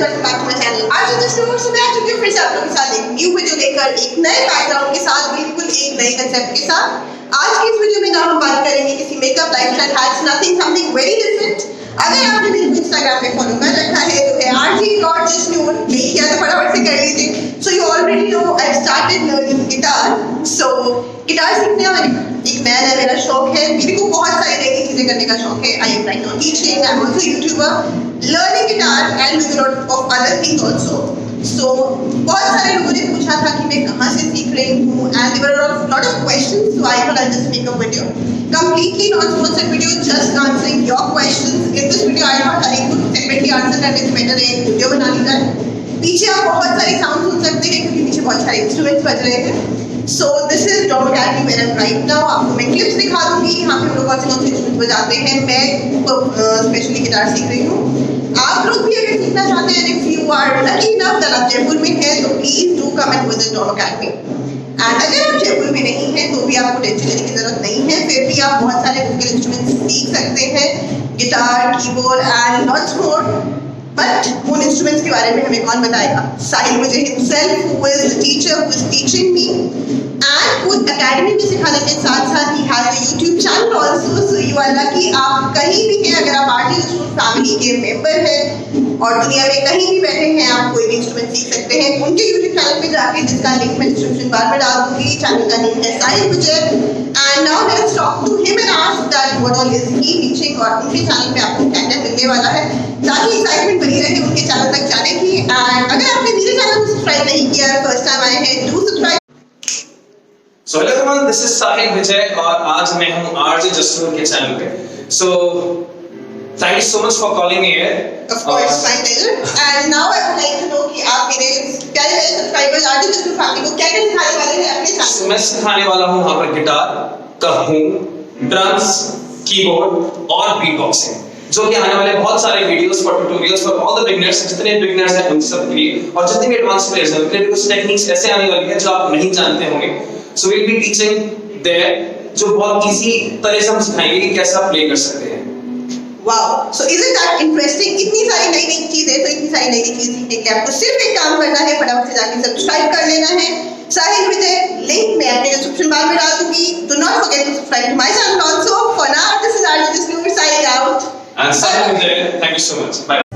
Welcome back to my channel. आज जस्नूर से मैं आ चुकी हूँ फिर से आप लोगों के साथ एक न्यू वीडियो लेकर, एक नए बैकग्राउंड के साथ, बिल्कुल एक नए कंसेप्ट के साथ। आज की इस वीडियो में ना हम बात करेंगे किसी makeup lifestyle hacks, nothing something very different. अगर आपने मेरे को इंस्टाग्राम पे फॉलो कर रखा है तो है RG.Jasnoor, नहीं किया तो फटाफट से कर लीजिए। So you already know I started learning guitar. So guitar सीखने का एक नया नया मेरा शौक है। मेरे को बहुत सारी नई चीजें करने का शौक है। I am right now teaching, I am also YouTuber, learning guitar and doing a lot of other things also. So बहुत सारे लोगों ने पूछा था कि मैं कहाँ से सीख रही हूँ and there were lot of questions, so I thought I just make a video completely non-sponsored video just answering your questions. In this video I thought I could separately answer that it's better एक video बना ली जाए। पीछे आप बहुत सारे sound सुन सकते हैं क्योंकि पीछे बहुत सारे इंस्ट्रूमेंट्स बज रहे हैं। So this is Drum Academy where I'm right now। आपको मैं क्लिप्स दिखा दूंगी यहाँ पे हम लोग कौन से इंस्ट्रूमेंट्स बजाते हैं। मैं स्पेशली गिटार सीख रही हूँ। आप लोग भी अगर सीखना चाहते हैं, if you are lucky enough that आप जयपुर में हैं तो please do come and visit Drum Academy। And अगर आप जयपुर में नहीं हैं तो भी आपको टेंशन लेने की जरूरत नहीं है। फिर भी आप बहुत सारे म्यूजिकल इंस्ट्रूमेंट्स सीख सकते हैं, guitar, keyboard and lots more. But उन इंस्ट्रूमेंट्स के बारे में हमें कौन बताएगा? Sahil Vijay himself, who is the teacher who is teaching me and खुद एकेडमी में सिखाने के साथ साथ ही has a YouTube channel also. So you are lucky, आप कहीं भी हैं, अगर आप आर्टिस्ट फैमिली के मेंबर हैं और दुनिया में कहीं भी बैठे हैं, आप कोई भी इंस्ट्रूमेंट सीख सकते हैं उनके यूट्यूब चैनल पे जाके, जिसका लिंक मैं डिस्क्रिप्शन बार में डाल दूंगी। चैनल का नेम है Sahil Vijay and now let's talk to him and ask that what all is he teaching और उनके चैनल पे आपको क्या क्या मिलने वाला है, ताकि एक्साइटमेंट बनी रहे उनके चैनल तक जाने की। एंड अगर आपने मेरे चैनल को सब्सक्राइब नहीं किया, फर्स्ट टाइम आए हैं, do subscribe. So hello everyone, this is Sahil Vijay और आज मैं हूँ RG Jasnoor के चैनल पे। So thank you so much for calling me here. Of course, my pleasure. And now I would like to know कि आप मेरे प्यारे प्यारे सब्सक्राइबर्स RG Jasnoor फैमिली को क्या क्या सिखाने वाले हैं अपने चैनल। मैं सिखाने वाला हूँ यहाँ पर गिटार, कहूँ, ड्रम्स, कीबोर्ड और बीट बॉक्सिंग, जो कि आने वाले बहुत सारे videos for tutorials for all the beginners, जितने बिगिनर्स हैं उन सब के लिए, और जितने भी एडवांस प्लेयर्स हैं उनके लिए कुछ टेक्निक्स ऐसे आने वाली हैं जो आप नहीं जानते होंगे। So will be teaching there, जो बहुत इजी तरह से हम सिखाएंगे कि कैसे आप प्ले कर सकते हैं। Wow, so is it that interesting? इतनी सारी नई नई चीजें, तो इतनी सारी नई नई चीजें सीखने के लिए आपको सिर्फ एक काम करना है, फटाफट से जाके सब्सक्राइब कर लेना है। साहिल विजय, लिंक मैं अपने डिस्क्रिप्शन बार में डाल दूंगी। Do not forget to subscribe to my channel also. For now this is RG Jasnoor signing out। And Sahil Vijay, thank you so much. Bye.